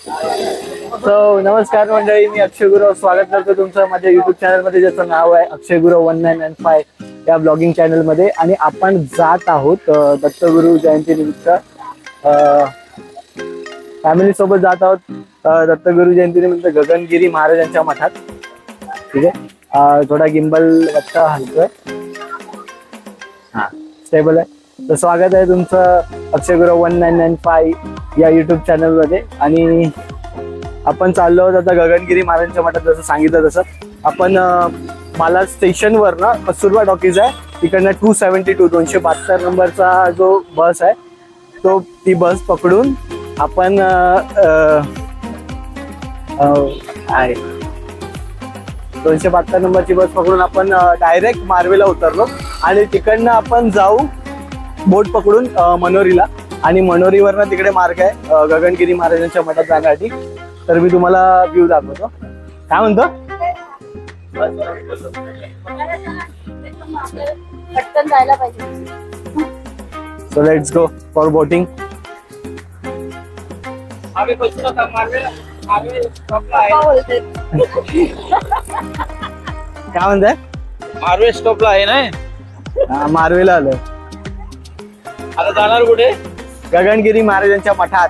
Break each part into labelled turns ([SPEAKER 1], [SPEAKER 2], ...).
[SPEAKER 1] नमस्कार मंडळी, मी अक्षय गुरव स्वागत करतो तुमचं माझ्या युट्यूब चॅनल मध्ये, ज्याचं नाव आहे अक्षय गुरव 1995 या ब्लॉगिंग चॅनल मध्ये. आणि आपण जात आहोत दत्तगुरु जयंती निमित्त फॅमिली सोबत जात आहोत दत्तगुरु जयंती निमित्त गगनगिरी महाराजांच्या मठात. ठीक आहे, थोडा गिंबल वाटतं हलतोय, हा स्टेबल आहे. तर स्वागत आहे तुमचं अक्षय गुरव 1995 या युट्यूब चॅनल मध्ये. आणि आपण चाललो आहोत आता गगनगिरी महाराजांच्या मठात. जसं सांगितलं तसं आपण मला स्टेशनवर ना कस्तुरबा टॉकीज आहे, तिकडनं 272 272 नंबरचा जो बस आहे तो ती बस पकडून आपण आहे 272 नंबरची बस पकडून आपण डायरेक्ट मारवेला उतरलो आणि तिकडनं आपण जाऊ बोट पकडून मनोरीला. आणि मनोरीवरनं तिकडे मार्ग आहे गगनगिरी महाराजांच्या मठात जाण्यासाठी. तर मी तुम्हाला व्ह्यू दाखवतो. काय म्हणतो?
[SPEAKER 2] पटकन जायला पाहिजे.
[SPEAKER 1] So let's go for boating. काय म्हणताय?
[SPEAKER 3] मारवे स्टॉपला आहे ना,
[SPEAKER 1] मारवेला आलोय.
[SPEAKER 3] आता जाणार कुठे?
[SPEAKER 1] गगनगिरी महाराजांच्या मठात.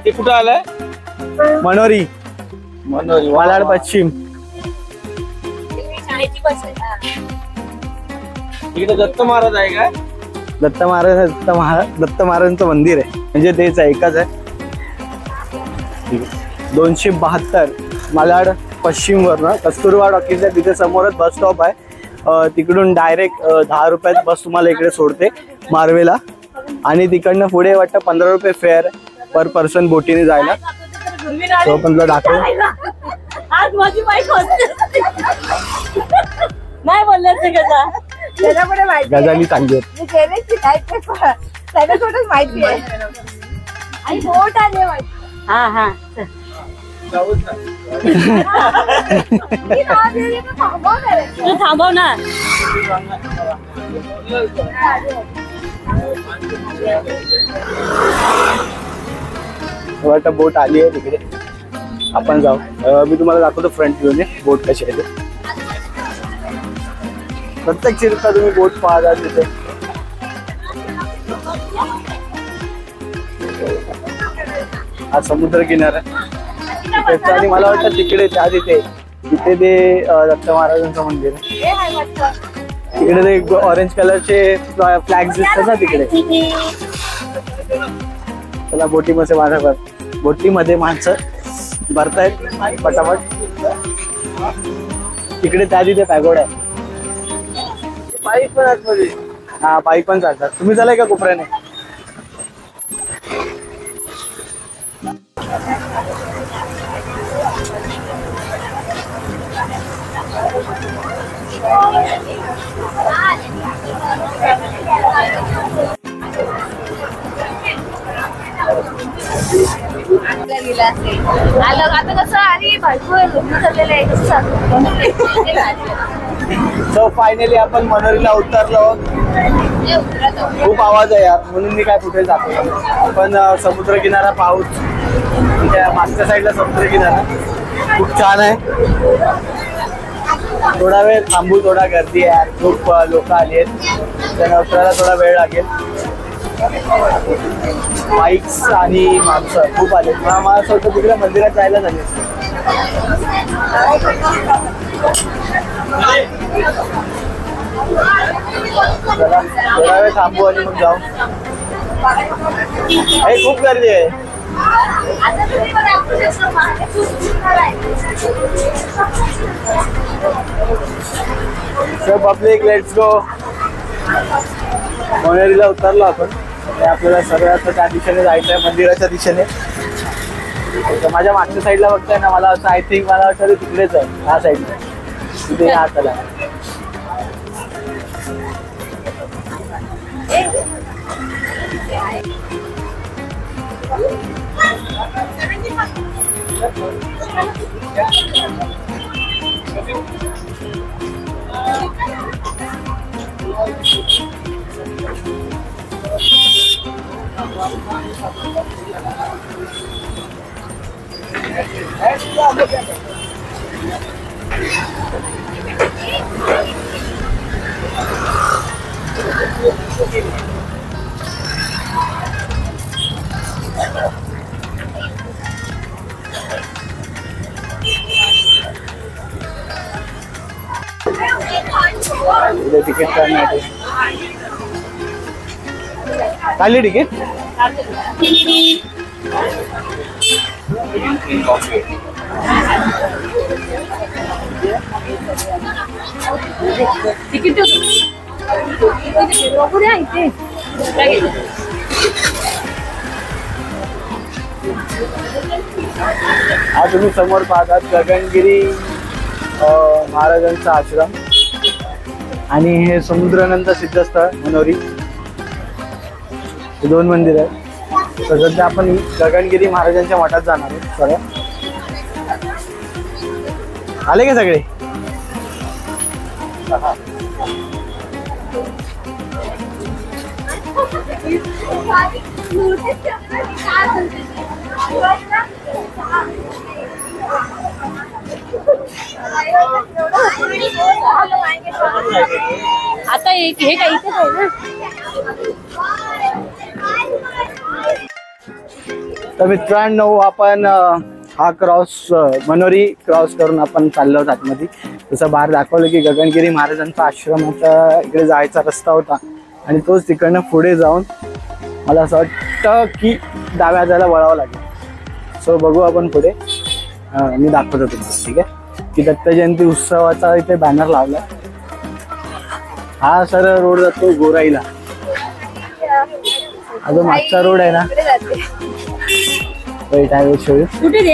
[SPEAKER 3] ते कुठं आलंय?
[SPEAKER 1] मनोरी,
[SPEAKER 3] मनोरी
[SPEAKER 1] मालाड पश्चिम.
[SPEAKER 3] इकडे दत्त महाराज आहे का?
[SPEAKER 1] दत्त महाराजांचं मंदिर आहे, म्हणजे तेच आहे, एकच आहे. 272 मालाड पश्चिम वरनं कस्तुरबा टॉकीज आहे, तिथे समोरच बस स्टॉप आहे. तिकडून डायरेक्ट 10 रुपयात बस तुम्हाला इकडे सोडते मारवेला. आणि तिकडनं पुढे वाटतं 15 रुपये फेअर पर पर्सन बोटीने जायला. तो पण तुला दाखव.
[SPEAKER 2] आज माझी बाईक नाही बोलले गजा, त्याला पण माहिती
[SPEAKER 1] गजाली चांगली
[SPEAKER 2] मी गेले की काय ते त्याला थोडंच माहिती आहे. आणि बोट आले माहिती. हा हा तू थांबव ना.
[SPEAKER 1] वाटतं बोट आली आहे तिकडे, आपण जाऊ. मी तुम्हाला दाखवतो फ्रंट व्ह्यूने बोट कशी आहे ते. प्रत्येक चिरता तुम्ही बोट पाहता तिथे. हा समुद्र किनारा आहे. आणि मला वाटतं तिकडे त्या तिथे ते दत्त महाराजांचं मंदिर आहे. तिकडे ते ऑरेंज कलरचे फ्लॅग्स दिसतात ना तिकडे. चला बोटीमध्ये बोटीमध्ये माणसं भरतायत पटापट. तिकडे त्या तिथे पॅगोड आहे. पायी पण आतमध्ये, हा पायी पण चालतात. तुम्ही चालाय का कोपऱ्याने?
[SPEAKER 2] आता कसं आणि भरपूर चाललेलं आहे.
[SPEAKER 1] सो फायनली आपण मनोरीला उतरलो. खूप आवाज आहे यार, म्हणून मी काय कुठे जातो. आपण समुद्र किनारा पाहूच. त्या मागच्या साईडला समुद्र किनारा खूप छान आहे. थोडा वेळ थांबू, थोडा गर्दी आहे, खूप लोक आली आहेत, त्यांना उतरायला थोडा वेळ लागेल. बाईक्स आणि माणसं खूप आले. मला असं वाटतं तिकडे मंदिरात जायला झाले. चला थोडा वेळ थांबू आणि मग जाऊ. खूप गर्दी आहे. So public, let's go. मनोरीला उतरलो आपण. आपल्याला सगळ्यात त्या दिशेने जायचं आहे, मंदिराच्या दिशेने. माझ्या मागच्या साईडला बघताय ना, मला असं आय थिंक मला वाटतं तिकडेच आहे, ह्या साईडला. तिथे या चला. तिकीट काढण्यासाठी काढली तिकीट.
[SPEAKER 2] तिकीट
[SPEAKER 1] हा तुम्ही समोर पाहतात गगनगिरी महाराजांचा आश्रम आणि हे समुद्रानंद सिद्धस्थळ मनोरी, हे दोन मंदिर आहेत. तर सध्या आपण गगनगिरी महाराजांच्या मठात जाणार आहोत. सरळ आले का सगळे?
[SPEAKER 2] आता हे काय इथेच आहे ना.
[SPEAKER 1] तर मित्रांनो आपण हा क्रॉस मनोरी क्रॉस करून आपण चाललो आहोत आतमध्ये. तसं बाहेर दाखवलं की गगनगिरी महाराजांचा आश्रमाचा इकडे जायचा रस्ता होता आणि तोच तिकडनं पुढे जाऊन मला असं वाटतं की डाव्या हाताला वळावं लागेल. सो बघू आपण पुढे. मी दाखवतो तुम्हाला. ठीक आहे की दत्त जयंती उत्सवाचा इथे बॅनर लावला. हा सरळ रोड जातो गोराईला. हा जो मागचा रोड आहे ना,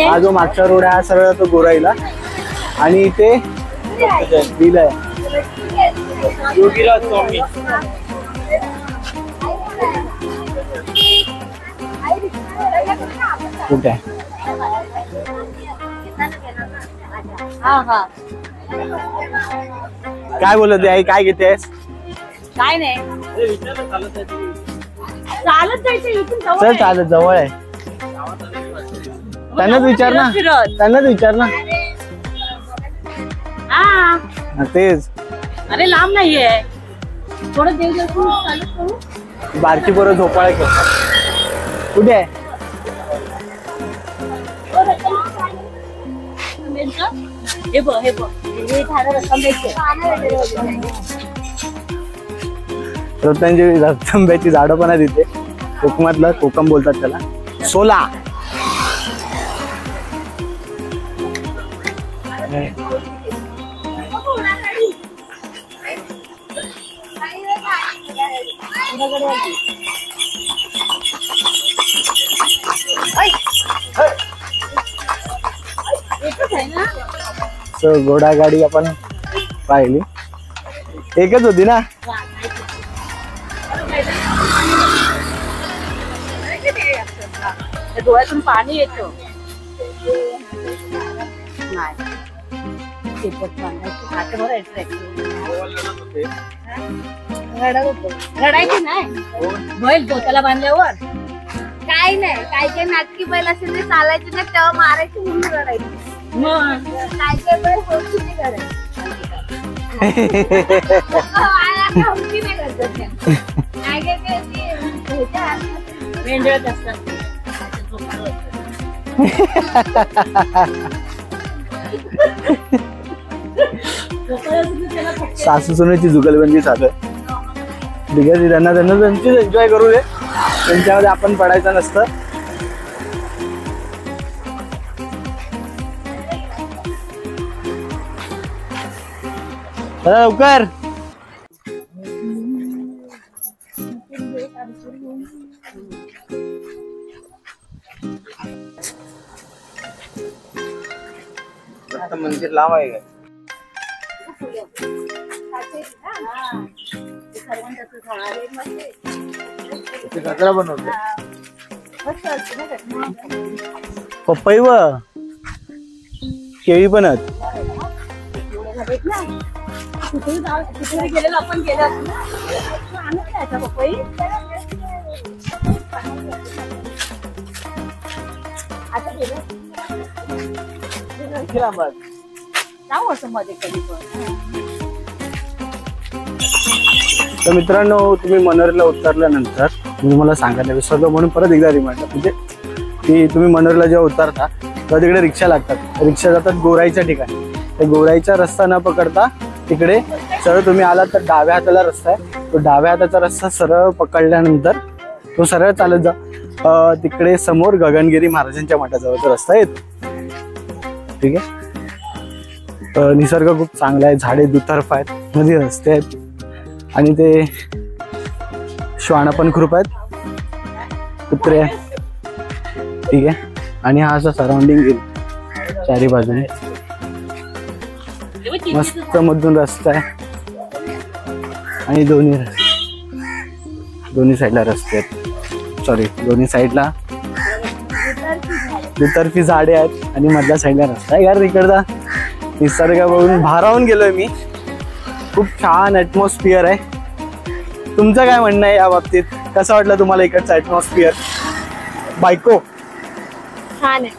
[SPEAKER 1] हा जो मागचा रोड आहे हा सरळ जातो गोराईला आणि इथे बिल आहे
[SPEAKER 3] योगीराज स्वामी.
[SPEAKER 1] कुठे काय बोलत आई, काय घेतेस?
[SPEAKER 2] काय नाही, चालत जायचं इथून जवळ
[SPEAKER 1] चल
[SPEAKER 2] आहे.
[SPEAKER 1] चालत जवळ आहे. त्यांनाच विचार ना,
[SPEAKER 2] फिरत.
[SPEAKER 1] त्यांनाच विचार ना.
[SPEAKER 2] हा
[SPEAKER 1] तेच
[SPEAKER 2] अरे लांब नाहीये, थोडं देवदर्शन चालत करू.
[SPEAKER 1] बारकी पोरं झोपाळ्या खेळतात. कुठे आहे?
[SPEAKER 2] हे बघ हे बघ, हे झाडं रस्त्याचे.
[SPEAKER 1] रतांब्याची झाडं पण आहेत इथे. कोकमातलं कोकम बोलतात त्याला. सोला घोडा गाडी आपण पाहिली. एकच होती ना.
[SPEAKER 2] डोळ्यातून पाणी येतं. रडायची नाही बैल पोत्याला बांधल्यावर.
[SPEAKER 4] काय नाही, काय काय नाटकी बैल असेल ते चालायचे नाही तेव्हा मारायची म्हणून रडायची.
[SPEAKER 2] मग
[SPEAKER 4] काय काय बैल होती नाही करायची. नाही करत त्या. काय काय काय ते
[SPEAKER 2] मेंढळत असतात.
[SPEAKER 1] सासू सुनेची जुगलबंदी चालू आहे. ठीक आहे, त्यांना त्यांचीच एन्जॉय करू दे. त्यांच्यामध्ये आपण पडायचं नसतं. चला लवकर.
[SPEAKER 3] मंदिर लांब आहे का? गजरा बनवतो.
[SPEAKER 1] पपई व केळी पण आहेत.
[SPEAKER 2] गेलेलो आपण गेलो पपई. आता गेलो
[SPEAKER 3] किती लांब आहे?
[SPEAKER 2] जाऊ असं मध्ये कधी पण.
[SPEAKER 1] तर मित्रांनो, तुम्ही मनोरीला उतरल्यानंतर मी मला सांगायला विसरलो म्हणून परत एकदा रिमाइंडर, म्हणजे की तुम्ही मनोरीला जेव्हा उतरता तेव्हा तिकडे रिक्षा लागतात. रिक्षा जातात गोराईच्या ठिकाणी. ते गोराईचा रस्ता न पकडता तिकडे सरळ तुम्ही आलात तर डाव्या हाताला रस्ता आहे. तो डाव्या हाताचा रस्ता सरळ पकडल्यानंतर तो सरळ चालत जा. तिकडे समोर गगनगिरी महाराजांच्या मठाजवळचा रस्ता येतो. ठीक आहे. निसर्ग खूप चांगला आहे, झाडे दुतर्फा आहेत, मध्ये रस्ते आहेत आणि ते श्वान पण खूप आहेत, कुत्रे आहेत. ठीक आहे. आणि हा असा सराउंडिंग येईल चारी बाजूने, मस्त मधून रस्ता आहे आणि दोन्ही साईडला रस्ते आहेत. सॉरी, दोन्ही साईडला दुतर्फी झाडे आहेत आणि मधल्या साईडला रस्ता आहे. यार इकडचा निसर्ग बघून भारावून गेलोय मी. खूप छान ऍटमॉस्फिअर आहे. तुमचं काय म्हणणं आहे या बाबतीत? कसं वाटलं तुम्हाला इकडचं ऍटमॉस्फिअर? बायको
[SPEAKER 4] छान आहे,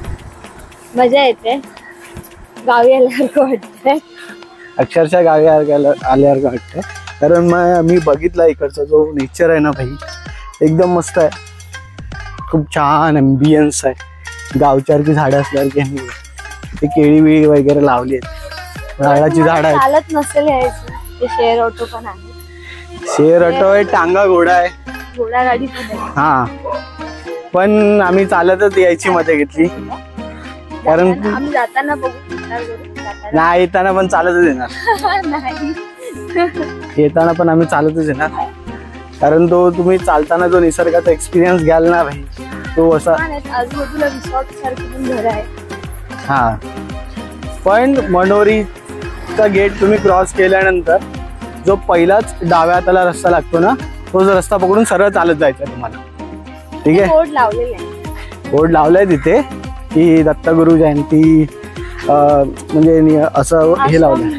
[SPEAKER 4] मजा येते, गावी आल्यासारखं वाटतंय.
[SPEAKER 1] अक्षरशः गावी आल्यासारखं वाटतंय. कारण मी बघितला इकडचा जो नेचर आहे ना भाई, एकदम मस्त आहे. खूप छान अँबियन्स आहे. गावच्यासारखी झाडं असल्यासारखी, ते केळी बिळी वगैरे लावली आहेत, नारळाची झाड आहेत.
[SPEAKER 4] चालत नसेल यायचं, ते शेअर ऑटो पण आहे,
[SPEAKER 1] शेर ऑटो आहे, टांगा घोडा आहे,
[SPEAKER 4] घोडागाडी पण आहे.
[SPEAKER 1] हा. पण आम्ही चालतच यायची मजा घेतली, कारण
[SPEAKER 4] आम्ही जाताना बघू, जाताना
[SPEAKER 1] नाही येताना पण चालतच येणार.
[SPEAKER 4] नाही.
[SPEAKER 1] येताना पण आम्ही चालतच येणार, कारण तो तुम्ही चालताना जो निसर्गाचा एक्सपिरियन्स घ्याल ना भाई, तो असा.
[SPEAKER 4] आजूबाजूला रिसॉर्ट सारखी पण घर आहे.
[SPEAKER 1] हा. पण मनोरीचा गेट तुम्ही क्रॉस केल्यानंतर जो पहिलाच डाव्या हाताला रस्ता लागतो ना, तो जो रस्ता पकडून सरळ चालत जायचा तुम्हाला. ठीक आहे.
[SPEAKER 4] बोर्ड लावलेले आहे.
[SPEAKER 1] बोर्ड लावलाय तिथे की दत्तगुरु जयंती, म्हणजे असं हे लावलंय.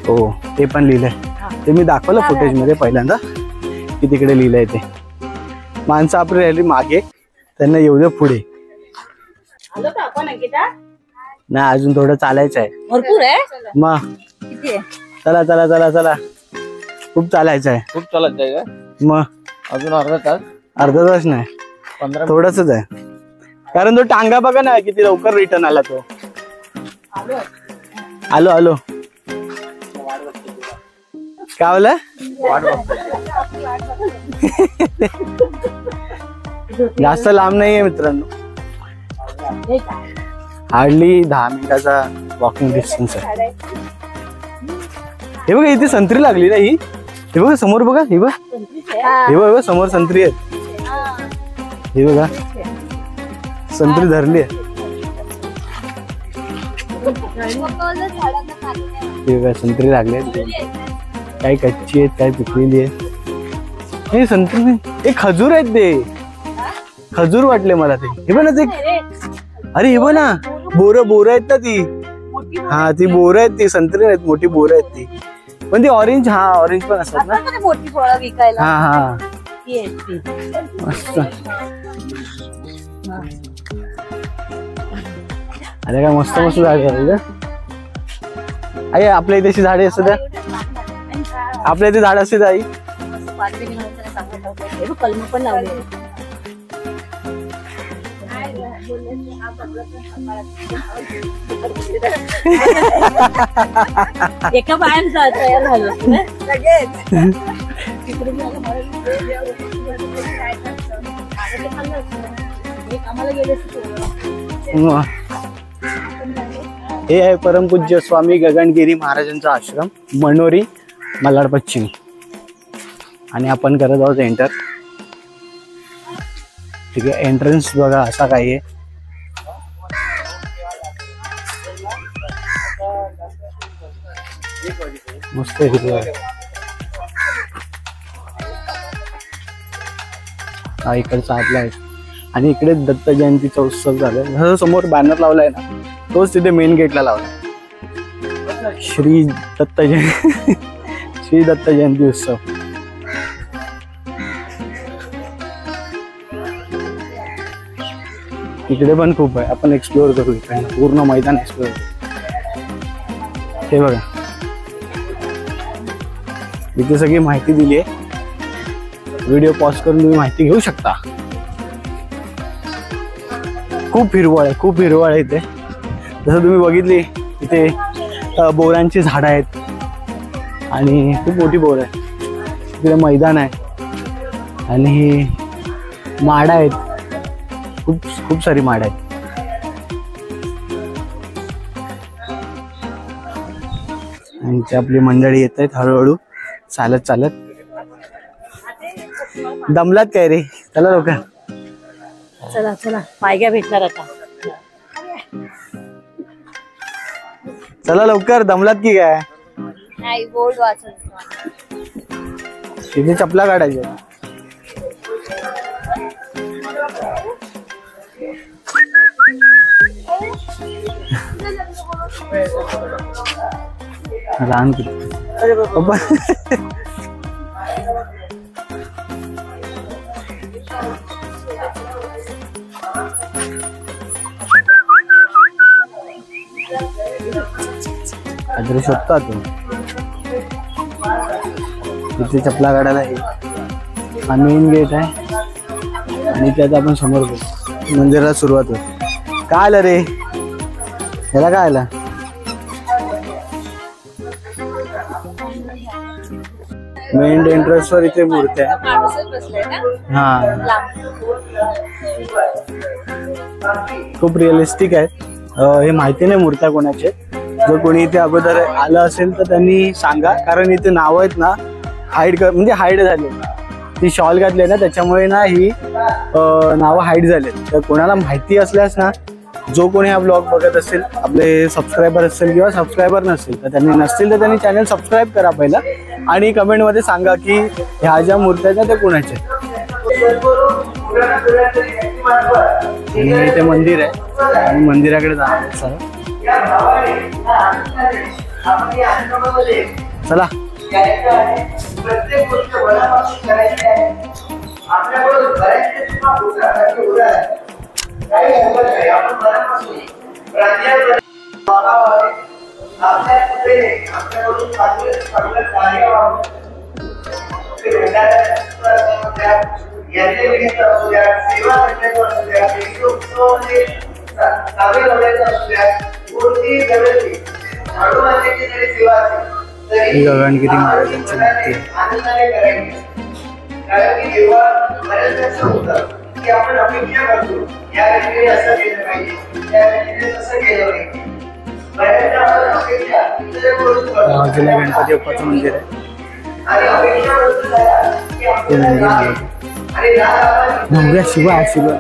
[SPEAKER 1] हो, ते पण लिहिलंय. ते मी दाखवलं फुटेज मध्ये पहिल्यांदा की तिकडे लिहिलंय ते. माणसं आपली राहिली मागे, त्यांना येऊ दे पुढे. नाही, अजून थोडं चालायचं आहे.
[SPEAKER 2] भरपूर आहे.
[SPEAKER 1] मग
[SPEAKER 2] किती आहे?
[SPEAKER 1] चला चला चला चला, खूप चालायचं आहे.
[SPEAKER 3] खूप चालत आहे का?
[SPEAKER 1] मग
[SPEAKER 3] अजून अर्धा तास?
[SPEAKER 1] अर्धा तास नाही,
[SPEAKER 3] 15
[SPEAKER 1] थोडंच आहे. कारण तो टांगा बघा ना किती लवकर रिटर्न आला. तो आलो आलो काय बोला? जास्त लांब नाहीये मित्रांनो, हार्डली 10 मिनिटाचा वॉकिंग डिस्टन्स आहे. हे बघा इथे संत्री लागली ना ही. हे बघा समोर बघा, हे बघा, हे बघा समोर संत्री आहेत. हे बघा संत्री धरली आहे. हे बघा संत्री लागली आहेत, काही कच्ची आहेत, काही पिकलेली आहेत. हे संत्री नाही, हे खजूर आहेत. ते खजूर वाटले मला ते. हे बघ ना ते, अरे हे बघ ना, बोर आहेत ना ती. हा, ती बोर आहेत, ती संत्री नाहीत, मोठी बोर आहेत ती. पण ती ऑरेंज, हा ऑरेंज पण असतात ना.
[SPEAKER 2] मोठी फळं विकायला.
[SPEAKER 1] हा हा,
[SPEAKER 2] ती आहेत ती.
[SPEAKER 1] मस्त. अरे काय मस्त मस्त झाड आहे. आई आपल्या इथे झाडे असतात, आपल्या इथे झाड असते आई.
[SPEAKER 2] कलम पण लावले. एका बायान तयार झालं
[SPEAKER 1] हे आहे परमपूज्य स्वामी गगनगिरी महाराजांचा आश्रम, मनोरी, मलाड पश्चिम. आणि आपण करत आहोत एंटर. ठीक आहे. एंट्रन्स बघा असा काही आहे. मस्त हिरवं आहे. हा इकडचा आतला आहे. आणि इकडे दत्त जयंतीचा उत्सव झालाय. समोर बॅनर लावलाय ना, तोच तिथे मेन गेटला लावलाय. श्री दत्त जयंती उत्सव. इकडे पण खूप आहे, आपण एक्सप्लोअर करू इकडे पूर्ण मैदान एक्सप्लोअर करू. हे बघा इथे सगळी माहिती दिली आहे. व्हिडिओ पॉज करून तुम्ही माहिती घेऊ शकता. खूप हिरवळ आहे, खूप हिरवळ आहे इथे. जसं तुम्ही बघितली इथे बोरांची झाडं आहेत आणि खूप मोठी बोर आहे. इकडे मैदान आहे आणि माडं आहेत, खूप खूप सारी माडं आहेत. आणि ते आपली मंडळी येत आहेत हळूहळू चालत चालत. दमलात काय रे? चला लवकर.
[SPEAKER 2] चला चला पायग्या भेटणार आता.
[SPEAKER 1] चला लवकर, दमलात की काय?
[SPEAKER 4] नाही बोर्ड वाचत.
[SPEAKER 1] तिथे चपला काढायच्या. लहान पप्पा काहीतरी शोधता तू. तिथे चपला काढायला आहे. हा मेन गेट आहे आणि त्यात आपण समोर बघू मंदिराला सुरुवात होते. काय आलं रे? ह्याला काय आलं? मेन एंट्रन्स वर इथे मूर्ती आहे. हा खूप रिअलिस्टिक आहेत. हे माहिती नाही मूर्त्या कोणाचे. जर कोणी इथे अगोदर आलं असेल तर त्यांनी सांगा, कारण इथे नाव आहेत ना हाईड म्हणजे हाईड झाले. ती शॉल घातली ना त्याच्यामुळे ना ही नावं हाईड झाले. तर कोणाला माहिती असल्यास ना, जो कोणी हा ब्लॉग बघत असेल, आपले सबस्क्रायबर असेल किंवा सबस्क्रायबर नसेल तर त्यांनी नसतील तर त्यांनी चॅनल सबस्क्राईब करा पहिला आणि कमेंटमध्ये सांगा की ह्या ज्या मूर्त्या आहेत त्या कोणाच्या. आणि इथे मंदिर आहे आणि मंदिराकडे जाणार चला. गगनगिरी महाराजांची मूर्ती बाजूला गणपती बाप्पाचं मंदिर आहे. नवऱ्या शिवा शिवा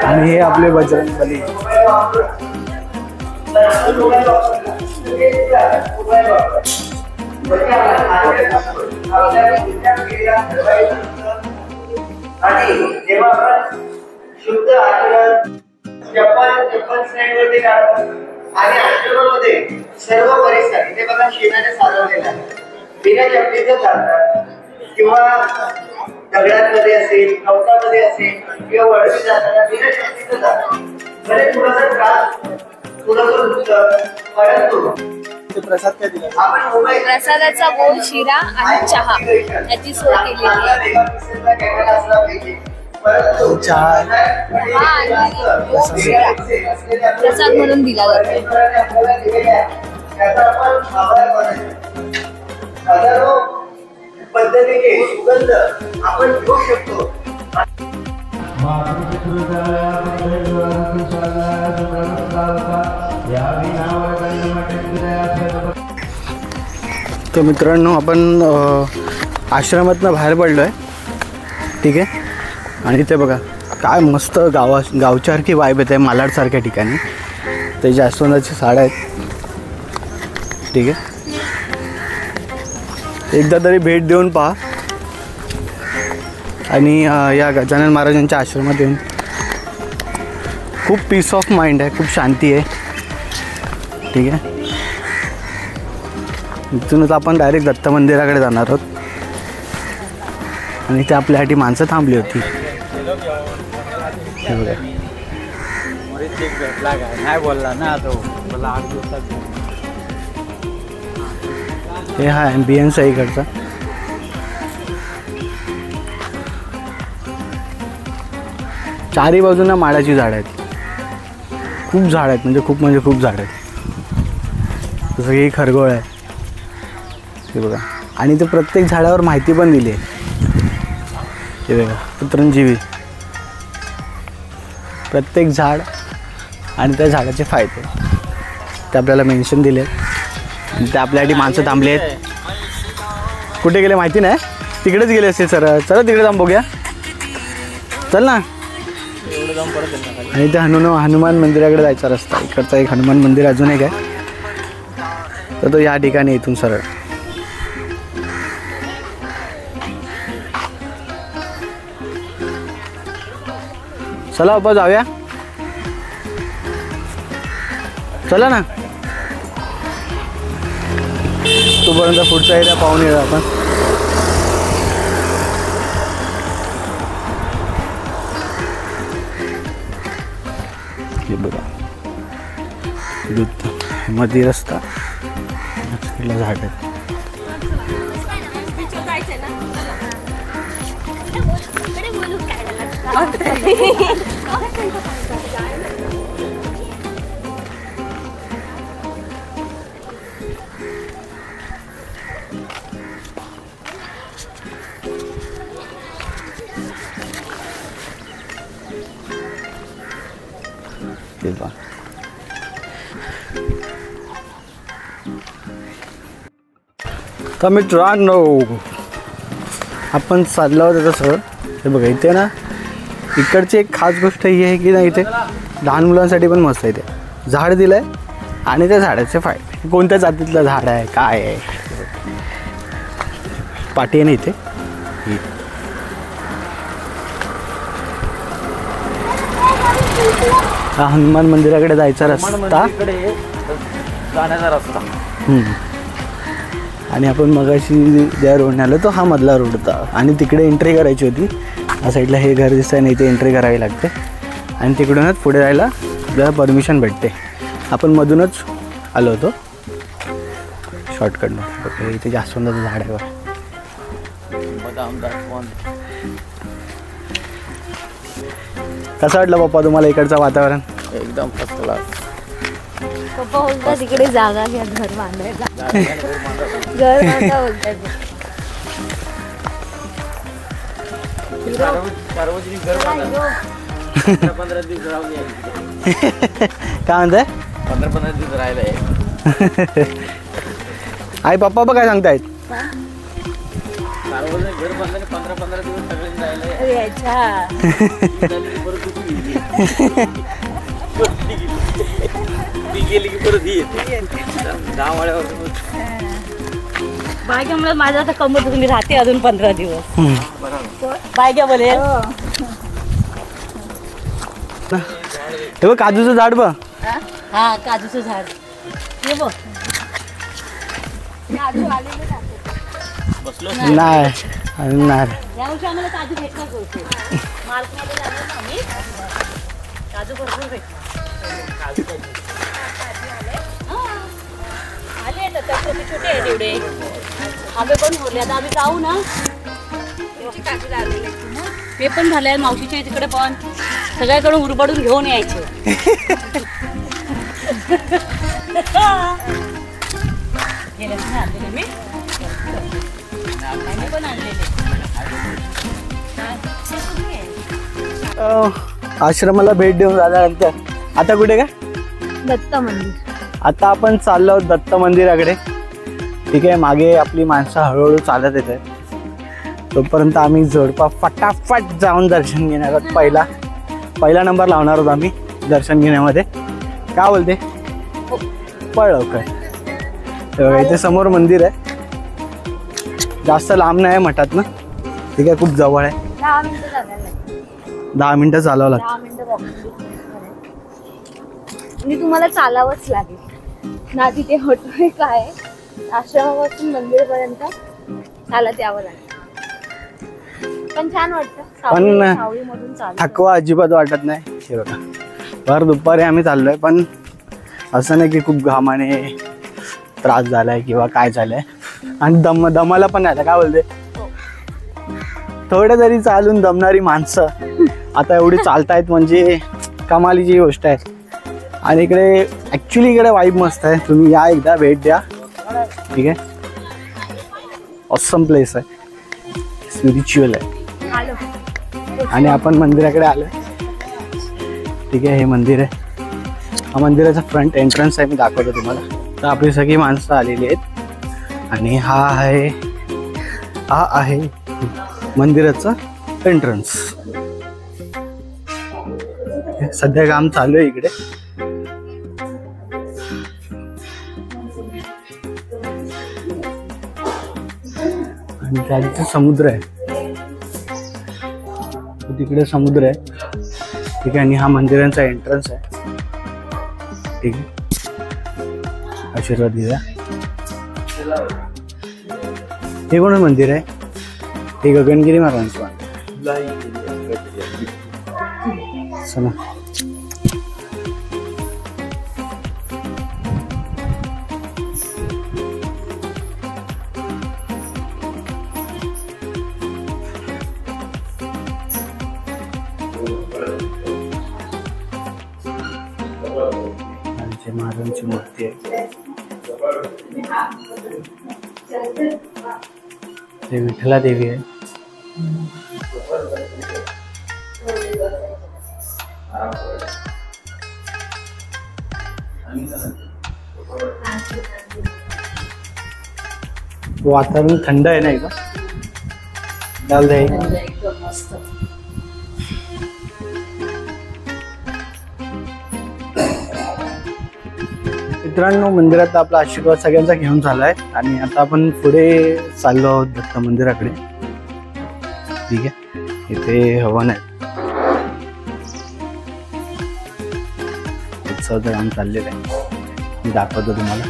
[SPEAKER 1] आणि हे आपले बजरंगबली.
[SPEAKER 5] आणि जेव्हा आपण शुद्ध आचरण चप्पल स्टँडवरती काढतो आणि आश्रमामध्ये सर्व परिसर इथे बघा शेणाने सारवलेला आहे. बिना चपलीचं चालतात किंवा दगडांमध्ये असेल, कवटामध्ये असेल किंवा वळवी जाताना बिना चपलीचं जातात. भले थोडासा त्रास थोडंसं दुखतं, परंतु
[SPEAKER 1] प्रसाद काय दिला?
[SPEAKER 4] प्रसादाचा गोड शिरा आणि चहा याची सोय केलेली आहे. प्रसाद म्हणून दिला जातो.
[SPEAKER 5] पद्धतीने सुगंध आपण घेऊ शकतो.
[SPEAKER 1] तर मित्रांनो आपण आश्रमातनं बाहेर पडलो आहे. ठीक आहे. आणि इथे बघा काय मस्त गावच्यासारखी वाईब येते मालाडसारख्या ठिकाणी. ते जास्वंदाची झाडं आहेत. ठीक आहे. एकदा तरी भेट देऊन पहा आणि या गजानन महाराजांच्या आश्रमात येऊन खूप पीस ऑफ माइंड आहे, खूप शांती आहे. ठीक आहे, इथूनच आपण डायरेक्ट दत्त मंदिराकडे जाणार आहोत. आणि इथे आपल्यासाठी माणसं थांबली होती. हे बघा,
[SPEAKER 3] नाही बोलला ना तो, बोला 8 दिवसात.
[SPEAKER 1] हे हा ॲम्बियन्स आहे इकडचा. चारी बाजूंना माडाची झाडं आहेत, खूप झाड आहेत, म्हणजे खूप झाड आहेत. जसं की खरगोळ आहे, हे बघा. आणि ते प्रत्येक झाडावर माहिती पण दिली आहे. हे बघा, पुत्रंजीवी, प्रत्येक झाड आणि त्या झाडाचे फायदे ते आपल्याला मेन्शन दिले आहेत. आणि ते आपल्यासाठी माणसं थांबली आहेत. कुठे गेले माहिती नाही, तिकडेच गेले असते सर. चला तिकडे जाऊन बघूया, चल ना. आणि ते हनुमान मंदिराकडे जायचा रस्ता, इकडचा एक हनुमान मंदिर अजून एक आहे, तर तो या ठिकाणी इथून सरळ. चला बाबा जाऊया, चला ना. तोपर्यंत पुढचा एरिया पाहून येऊ आपण. हे बघा, मध्ये रस्ता, झाड आहेत. तर मित्रांनो, आपण चाललो होतो तसं. हे बघा, इथे ना इकडची एक खास गोष्ट ही आहे की ना, इथे लहान मुलांसाठी पण मस्त आहे. इथे झाड दिलं आहे आणि त्या झाडाचे फायदे, कोणत्या जातीतलं झाड आहे, काय आहे. पाटी आहे ना इथे. हा हनुमान मंदिराकडे जायचा रस्ता,
[SPEAKER 3] जाण्याचा रस्ता.
[SPEAKER 1] आणि आपण मगाशी ज्या रोडने आलो तो हा मधला रोड होता. आणि तिकडे एंट्री करायची होती. या साईडला हे घर दिसतं आणि इथे एंट्री करावी लागते. आणि तिकडूनच पुढे जायला आपल्याला परमिशन भेटते. आपण मधूनच आलो होतो शॉर्टकटनं. ओके, इथे जास्वंदाचं झाड आहे बघा. कसं वाटलं पप्पा तुम्हाला इकडचं वातावरण?
[SPEAKER 3] एकदम फर्स्ट क्लास.
[SPEAKER 2] पप्पा बोलतात तिकडे जागा घ्या घर बांधायला. घर बांधा बोलतात.
[SPEAKER 3] पंधरा दिवस राहून
[SPEAKER 1] काय म्हणताय?
[SPEAKER 3] 15 दिवस राहिलंय.
[SPEAKER 1] आई पप्पा बघ काय सांगतायत.
[SPEAKER 3] घर बांधले 15 दिवस सगळे राहिले. गेली की परत
[SPEAKER 2] बायका म्हणून माझा आता कमवत तुम्ही राहते अजून 15 दिवस. बायका बोले
[SPEAKER 1] हे बघ काजूचं झाड बघ.
[SPEAKER 2] हा काजूचं झाड हे बघ.
[SPEAKER 1] नाही अजून नाही.
[SPEAKER 2] या वर्षी आम्हाला काजू भेटणार करतो. मार्केटमध्ये जाणार ना आम्ही, काजू भरपूर भेटणार. आले ना तर छोटे छोटे आहे तेवढे. आंबे पण भरले. आता आम्ही जाऊ ना, ते पण झाले मावशीच्या तिकडे पण. सगळ्याकडून उरबडून घेऊन यायचे. गेले आणलेले मी पण आणलेले.
[SPEAKER 1] आश्रमाला भेट देऊन झाल्यानंतर आता कुठे काय?
[SPEAKER 2] दत्त मंदिर.
[SPEAKER 1] आता आपण चाललो आहोत दत्त मंदिराकडे. ठीक आहे, मागे आपली माणसं हळूहळू चालत येत आहेत. तोपर्यंत आम्ही जोडपा फटाफट जाऊन दर्शन घेणार आहोत. पहिला नंबर लावणार आहोत आम्ही दर्शन घेण्यामध्ये. काय बोलते? पळ लवकर. इथे समोर मंदिर आहे, जास्त लांब नाही आहे मठात ना. ठीक आहे, खूप जवळ आहे.
[SPEAKER 2] 10 मिनिटं झाले.
[SPEAKER 1] 10 मिनिटं चालावं लागतं.
[SPEAKER 2] 10 मिनिटं
[SPEAKER 4] म्हणजे तुम्हाला चालावंच लागेल ना. तिथे होटल काय आश्रमापासून मंदिरपर्यंत चालत यावं लागेल. पण छान वाटतं.
[SPEAKER 1] पण
[SPEAKER 4] सावळीमधून चालत
[SPEAKER 1] थकवा अजिबात वाटत नाही. हे बघा भर दुपारी आम्ही चाललोय, पण असं नाही की खूप घामाने त्रास झालाय किंवा काय झालंय. आणि दमाला पण नाही. काय बोलते, थोडं जरी चालून दमणारी माणसं आता एवढी चालतायत म्हणजे कमालीची गोष्ट आहे. आणि इकडे ऍक्च्युली इकडे वाईब मस्त आहे. तुम्ही या एकदा भेट द्या. ठीक आहे, ऑसम प्लेस आहे, स्पिरिच्युअल आहे. आणि आपण मंदिराकडे आलोय. ठीक आहे, हे मंदिर आहे. हा मंदिराचा फ्रंट एंट्रन्स आहे. मी दाखवतो तुम्हाला. तर आपली सगळी माणसं आलेली आहेत आणि हा आहे मंदिराचा एंट्रन्स. सध्या काम चालू आहे इकडे. आणि त्या तिथे समुद्र आहे. तिकडे समुद्र आहे. ठीक आहे, आणि हा मंदिरांचा एंट्रन्स आहे. ठीक आहे, आशीर्वाद घेऊया. हे कोण मंदिर आहे? हे गगनगिरी महाराजांचं मंदिर. चला महाराजांची मूर्ती आहे. ते विठ्ठला देवी आहे. वातावरण थंड आहे नाही का? मित्रांनो, मंदिरात आपला आशीर्वाद सगळ्यांचा घेऊन झालाय आणि आता आपण पुढे चाललो आहोत दत्त मंदिराकडे. ठीक आहे, इथे हवन आहे. उत्सवाचं काम चाललेलं आहे. मी दाखवतो तुम्हाला.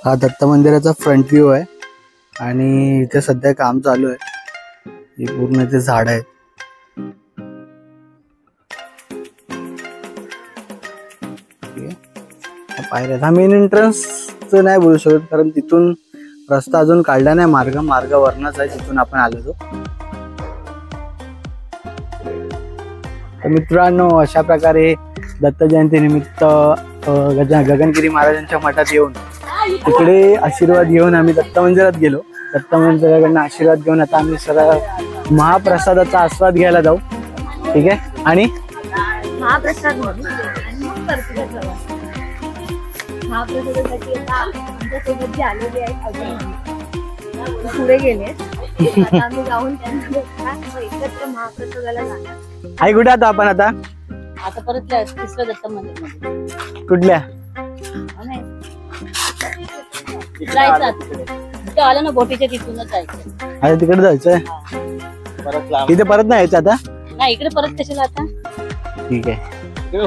[SPEAKER 1] हा दत्त मंदिराचा फ्रंट व्ह्यू आहे आणि इथे सध्या काम चालू आहे. ही पूर्ण इथे झाड आहेत. पायऱ्या. हा मेन एंट्रन्स नाही बोलू शकत कारण तिथून रस्ता अजून काढला नाही. मार्ग वरनाच आहे, तिथून आपण आलो. तर मित्रांनो, अशा प्रकारे दत्त जयंती निमित्त गगनगिरी महाराजांच्या मठात येऊन तिकडे आशीर्वाद घेऊन आम्ही दत्त मंदिरात गेलो. दत्त मंदिराकडनं आशीर्वाद घेऊन आता आम्ही सरळ महाप्रसादाचा आस्वाद घ्यायला जाऊ. ठीक आहे, आणि
[SPEAKER 4] महाप्रसाद महाप्रसादासाठी आता आमच्यासोबत जे आलेले आहेत अजून पुढे गेले. आता आम्ही जाऊन त्यांना एकत्र महाप्रसादाला जाणार.
[SPEAKER 1] आई कुठे आता आपण आता
[SPEAKER 2] परत तिसरं दत्त मंदिर
[SPEAKER 1] कुठल्या
[SPEAKER 2] जायचं आलं ना बोटीच्या तिथूनच जायचं.
[SPEAKER 1] आता तिकडे जायचंय. तिथे परत नाही यायचं आता.
[SPEAKER 2] नाही इकडे परत कशाला आता.
[SPEAKER 1] ठीक आहे.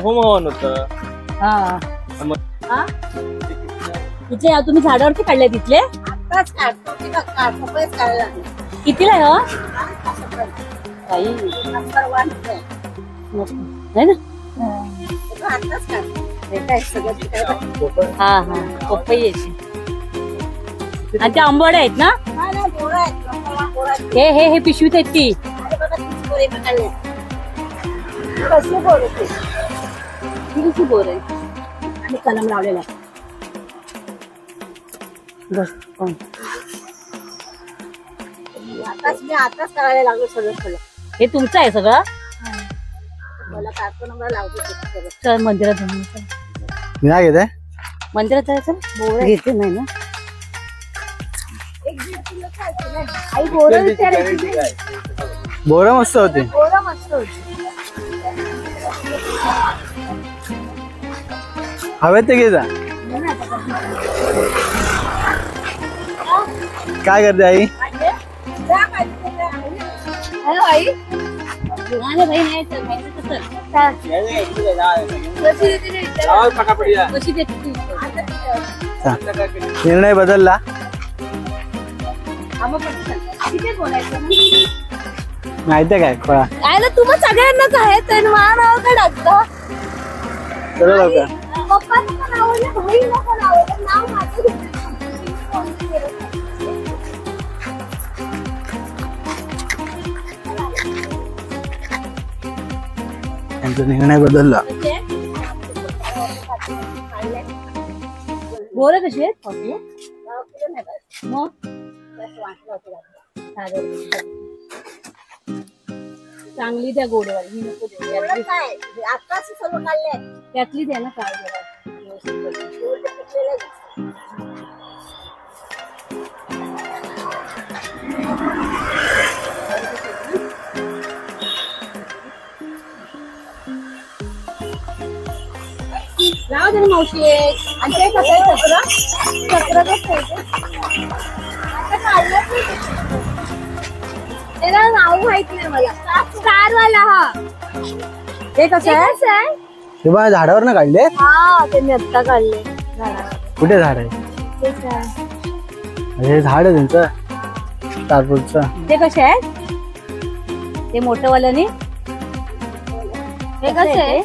[SPEAKER 3] होम हवन होतं.
[SPEAKER 2] हा तिथे तुम्ही झाडावरती काढले तिथले. कितीला आहे हो नाही ना. हा हा पपई यायची आणि त्या आंबोड्या आहेत ना. हे पिशवीत आहेत ती. कसली बोर आहे आणि कलम लावलेला. आताच करायला लागलो सगळं.
[SPEAKER 6] हे तुमचं आहे सगळं.
[SPEAKER 2] मला कार्टून नंबर लावतो.
[SPEAKER 6] चल मंदिरात जाऊन चल.
[SPEAKER 1] नाही घेते
[SPEAKER 6] मंदिरात जायचं घेते नाही ना.
[SPEAKER 2] आई बोरं विचारायची.
[SPEAKER 1] बोरं मस्त होते.
[SPEAKER 2] बोरं मस्त होती.
[SPEAKER 1] हवे ते घे जा. काय करते आई?
[SPEAKER 2] हॅलो आई.
[SPEAKER 6] नाही भाई नाही चल माहिती कसं कशी देते तू.
[SPEAKER 1] निर्णय बदलला. माहितीये काय खोळा.
[SPEAKER 4] आयला तुम्हा सगळ्यांनाच आहे तर मला नाव काय टाकता.
[SPEAKER 1] चलो लवकर.
[SPEAKER 4] पप्पांना पण आवडलं बहिणीला पण आवडलं नाव माझं घेतलं.
[SPEAKER 1] त्यांचा निर्णय बदलला.
[SPEAKER 6] बोरं कशी आहेत मग चांगली द्या गोडवाली. ही नको देऊ.
[SPEAKER 2] आताच सर्व काढले.
[SPEAKER 6] त्यातली द्या ना काय जरा.
[SPEAKER 2] राहू दे ना मावशी. आणि ते कसं आहे चक्र
[SPEAKER 4] त्याला नाव माहित नाही मला. स्टार वाला. हा
[SPEAKER 2] ते कसं आहे.
[SPEAKER 1] हे बघा झाडावर ना काढले.
[SPEAKER 4] हा त्यांनी आत्ता काढले.
[SPEAKER 1] कुठे झाड आहे? हे झाड आहे त्यांचं स्टारफ्रूटचं.
[SPEAKER 6] ते कसे आहे ते मोठं वाल्याने.
[SPEAKER 4] हे कसं आहे.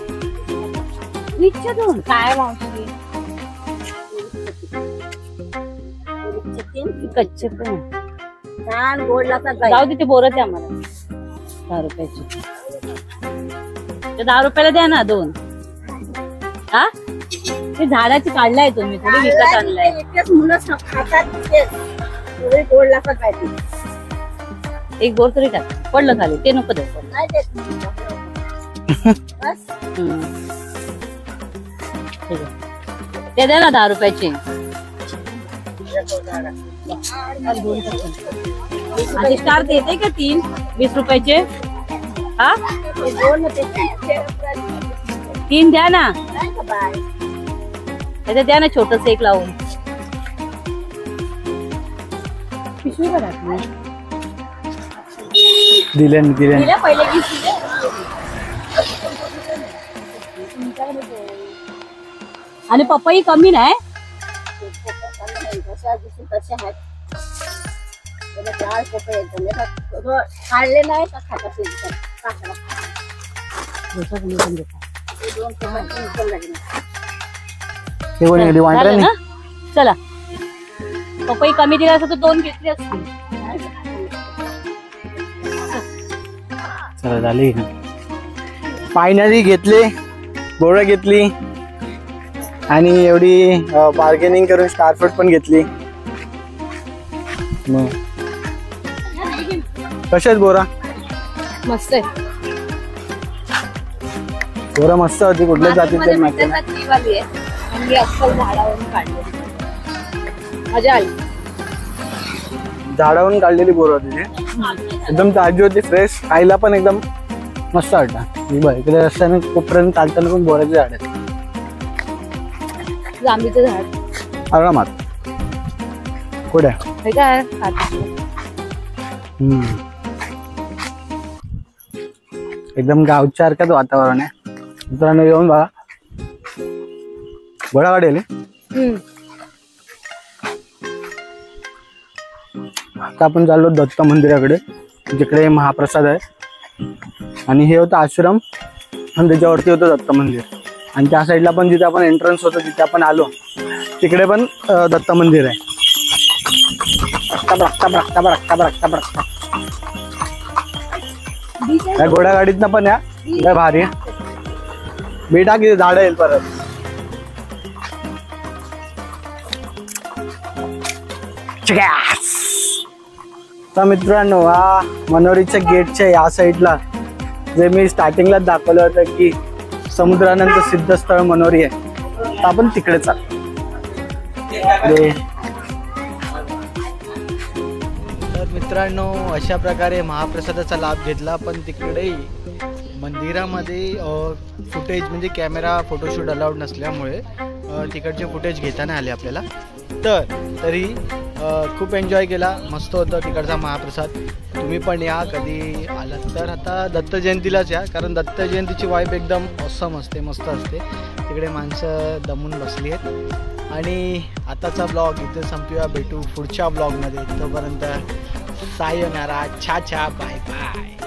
[SPEAKER 6] विचारून काय मावशी कच्चे पण
[SPEAKER 2] छान गोड लागतात.
[SPEAKER 6] जाऊ दे. ते बोरं द्या आम्हाला 10 रुपयाची. ते 10 रुपयाला द्या ना 2. हा ते झाडाची काढलाय तुम्ही थोडी विकत आणलाय.
[SPEAKER 2] मुलं खातात गोड लागतात पाहिजे.
[SPEAKER 6] एक बोर तरी टाक. पडलं खाली ते नको द्या.
[SPEAKER 2] नाही देत बस.
[SPEAKER 6] ठीक आहे ते द्या ना 10 रुपयाचे. आणि स्टार देते का 3 20 रुपयाचे. हा 3 द्या ना. त्याच्यात द्या ना छोटस एक लावून. पिशवी बघा
[SPEAKER 1] दिले
[SPEAKER 6] दिल्या पहिले 20 दिले. आणि पपई कमी नाही.
[SPEAKER 2] खाल्ले नाही तर खातात.
[SPEAKER 6] झालं ना. चला पपई कमी दिला असं तर 2 घेतली असती.
[SPEAKER 1] चला झाली. फायनली घेतले. बोरं घेतली आणि एवढी बार्गेनिंग करून स्टारफ्रूट पण घेतली. मग कशात बोरा
[SPEAKER 4] मस्त आहे.
[SPEAKER 1] बोरा मस्त होती. कुठल्या जातीचे माहिती नाही.
[SPEAKER 4] आणि अस्सल झाडावरून काढले. मजा आली.
[SPEAKER 1] झाडावरून काढलेली बोरं होती ती. एकदम ताजी होती. फ्रेश. खायला पण एकदम मस्त वाटतं. इकडे रस्त्याने कोपऱ्याने चालताना पण बोराचे झाड आहेत.
[SPEAKER 4] जांभळीचं झाड
[SPEAKER 1] आरामात. कुठे
[SPEAKER 4] हे काय
[SPEAKER 1] एकदम गावच्या सारखंच वातावरण आहे. मित्रांनो येऊन बघा. गोळा काढेल. आता आपण चाललो दत्त मंदिराकडे जिकडे महाप्रसाद आहे. आणि हे होतं आश्रम आणि त्याच्यावरती होतं दत्त मंदिर. आणि त्या साईडला पण जिथे आपण एंट्रन्स होतो जिथे आपण आलो तिकडे पण दत्त मंदिर आहे. या घोडा गाडीतनं पण या. काय भारी आहे. बेटा किती झाड येईल परत. तर मित्रांनो, हा मनोरीच्या गेटच्या या साईडला जे मी स्टार्टिंगलाच दाखवलं होतं की समुद्रानंतर सिद्धस्थळ मनोरी आहे, तर आपण तिकडे चालू. तर मित्रांनो, अशा प्रकारे महाप्रसादाचा लाभ घेतला, पण तिकडे मंदिरामध्ये फुटेज म्हणजे कॅमेरा फोटोशूट अलाउड नसल्यामुळे तिकडचे फुटेज घेता नाही आले आपल्याला. तरी खूप एन्जॉय केला, मस्त होतं तिकडचा महाप्रसाद. तुम्ही पण या कधी आलात तर. आता दत्त जयंतीलाच या, कारण दत्त जयंतीची वाईब एकदम ऑसम असते, मस्त असते. तिकडे माणसं दमून बसली आहेत. आणि आताचा ब्लॉग इथे संपूया, भेटू पुढच्या ब्लॉगमध्ये. तोपर्यंत सायोनारा, छा छा, बाय बाय.